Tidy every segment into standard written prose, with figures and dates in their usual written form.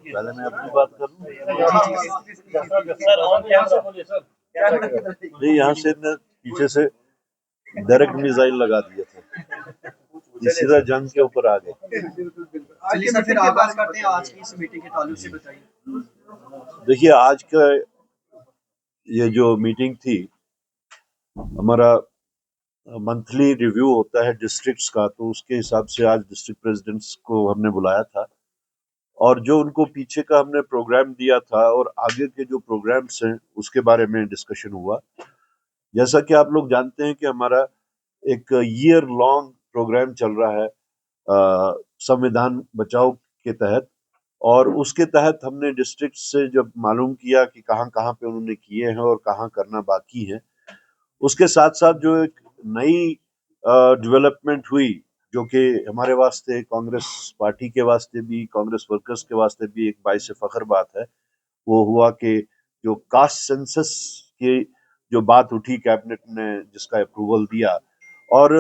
पहले मैं अपनी बात करूं। नहीं, यहाँ से न पीछे से डायरेक्ट मिसाइल लगा दिए थे, ये सीधा जंग के ऊपर आ गए। चलिए सर, फिर आगाज करते हैं आज की इस मीटिंग के ताल्लुक से, बताइए। देखिए, आज का ये जो मीटिंग थी, हमारा मंथली रिव्यू होता है डिस्ट्रिक्ट्स का, तो उसके हिसाब से आज डिस्ट्रिक्ट प्रेसिडेंट्स को हमने बुलाया था और जो उनको पीछे का हमने प्रोग्राम दिया था और आगे के जो प्रोग्राम्स हैं उसके बारे में डिस्कशन हुआ। जैसा कि आप लोग जानते हैं कि हमारा एक ईयर लॉन्ग प्रोग्राम चल रहा है संविधान बचाओ के तहत, और उसके तहत हमने डिस्ट्रिक्ट से जब मालूम किया कि कहाँ कहाँ पे उन्होंने किए हैं और कहाँ करना बाकी है, उसके साथ साथ जो एक नई डेवलपमेंट हुई जो कि हमारे वास्ते, कांग्रेस पार्टी के वास्ते भी, कांग्रेस वर्कर्स के वास्ते भी एक बाइस फख्र बात है, वो हुआ कि जो कास्ट सेंसस की जो बात उठी कैबिनेट ने, जिसका अप्रूवल दिया, और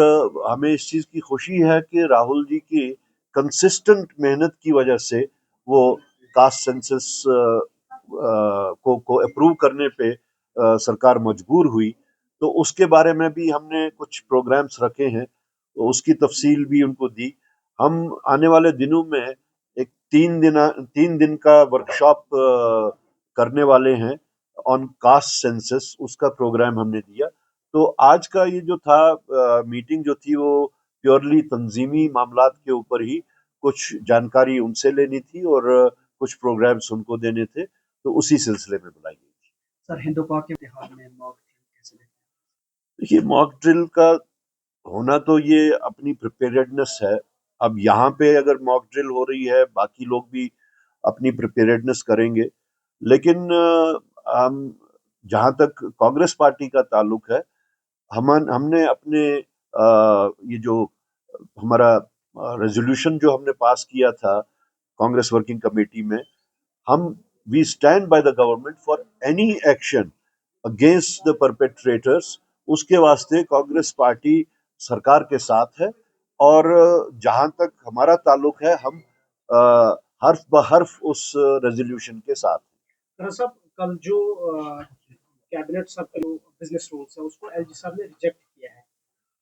हमें इस चीज की खुशी है कि राहुल जी की कंसिस्टेंट मेहनत की वजह से वो कास्ट सेंसस को अप्रूव करने पे सरकार मजबूर हुई। तो उसके बारे में भी हमने कुछ प्रोग्राम्स रखे हैं, तो उसकी तफसील भी उनको दी। हम आने वाले दिनों में एक 3 दिन का वर्कशॉप करने वाले हैं ऑन कास्ट सेंसस, उसका प्रोग्राम हमने दिया। तो आज का ये जो था मीटिंग जो थी, वो प्योरली तंजीमी मामलात के ऊपर ही कुछ जानकारी उनसे लेनी थी और कुछ प्रोग्राम्स उनको देने थे, तो उसी सिलसिले में बुलाई गई थी। सर, हिंदू पाक के इतिहाद में मॉक ड्रिल कैसे देखते हैं? देखिए, मॉक ड्रिल का होना तो ये अपनी प्रिपेयर्डनेस है। अब यहाँ पे अगर मॉक ड्रिल हो रही है, बाकी लोग भी अपनी प्रिपेयर्डनेस करेंगे, लेकिन हम, जहाँ तक कांग्रेस पार्टी का ताल्लुक है, हमने अपने ये जो हमारा रेजोल्यूशन जो हमने पास किया था कांग्रेस वर्किंग कमेटी में, हम we stand by the government for any action against the perpetrators. उसके वास्ते कांग्रेस पार्टी सरकार के साथ है, और जहां तक हमारा ताल्लुक है, हम हर्फ ब हर्फ उस रेजोल्यूशन के साथ हैं। साहब, कल जो कैबिनेट सब जो बिजनेस रूल्स है उसको एलजी साहब ने रिजेक्ट किया है,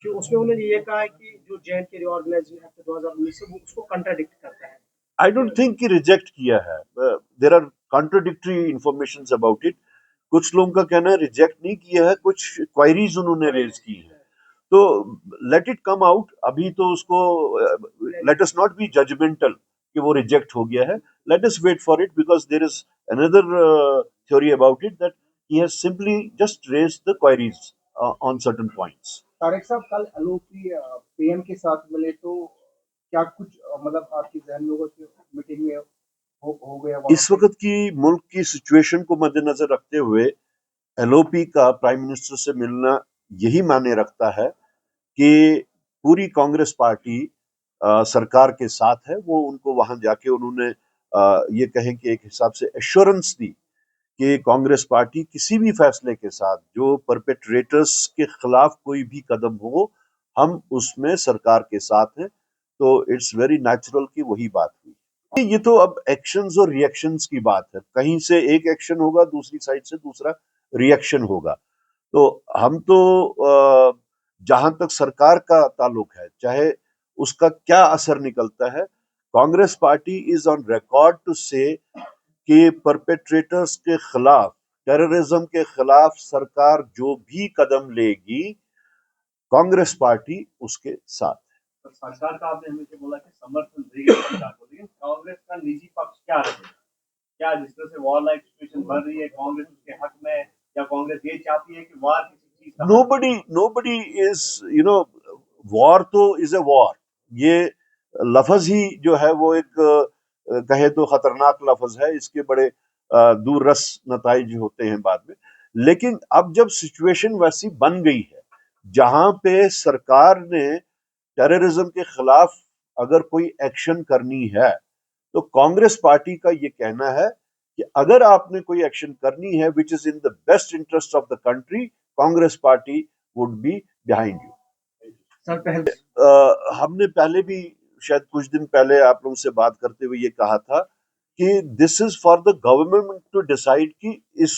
कि उसमें उन्होंने ये कहा है कि जो जेल के रिऑर्गेनाइजेशन एक्ट 2019 है वो उसको कंट्राडिक्ट करता है। आई डोंट थिंक कि रिजेक्ट किया है, there are contradictory information about it. कुछ लोगों का कहना है रिजेक्ट नहीं किया है, कुछ क्वायरीज उन्होंने रेज की है, तो लेट इट कम आउट। अभी तो उसको, let us not be judgmental कि वो रिजेक्ट हो गया है, let us wait for it, because there is another theory about it that he has simply just raised the queries on certain points. Tariq साहब, कल एलओपी पीएम के साथ मिले, तो क्या कुछ मतलब आपके जहन में होगा कि मीटिंग में हो गया? इस वक्त की मुल्क की सिचुएशन को मद्देनजर रखते हुए एलओपी का प्राइम मिनिस्टर से मिलना यही मायने रखता है कि पूरी कांग्रेस पार्टी सरकार के साथ है। वो उनको वहां जाके उन्होंने ये कहें कि एक हिसाब से एश्योरेंस दी कि कांग्रेस पार्टी किसी भी फैसले के साथ, जो परपेट्रेटर्स के खिलाफ कोई भी कदम हो, हम उसमें सरकार के साथ हैं। तो इट्स वेरी नेचुरल कि वही बात हुई। ये तो अब एक्शंस और रिएक्शंस की बात है, कहीं से एक एक्शन होगा, दूसरी साइड से दूसरा रिएक्शन होगा। तो हम तो जहां तक सरकार का ताल्लुक है, चाहे उसका क्या असर निकलता है, Congress party is on record to say कि परपेट्रेटर्स के खिलाफ, टेररिज्म के खिलाफ सरकार जो भी कदम लेगी, कांग्रेस पार्टी उसके साथ है। सरकार का आपने हमेशा बोला कि समर्थन देगी सरकार को, लेकिन कांग्रेस का निजी पक्ष क्या रहेगा? क्या जिस तरह से वॉर लाइक सिचुएशन बढ़ रही है, कांग्रेस उसके हक में, या कांग्रेस ये चाहती है कि वार किसी चीज का? Nobody is, you know, war तो इज ए वॉर। ये लफ्ज ही जो है वो एक कहे तो खतरनाक लफ्ज है, इसके बड़े दूररस नताइज होते हैं बाद में। लेकिन अब जब सिचुएशन वैसी बन गई है जहां पे सरकार ने टेररिज्म के खिलाफ अगर कोई एक्शन करनी है, तो कांग्रेस पार्टी का ये कहना है कि अगर आपने कोई एक्शन करनी है which is in the best interest of the country, Congress party would be behind you. Sir, हमने पहले भी शायद कुछ दिन पहले आप लोगों से बात करते हुए ये कहा था कि this is for the government to decide कि इस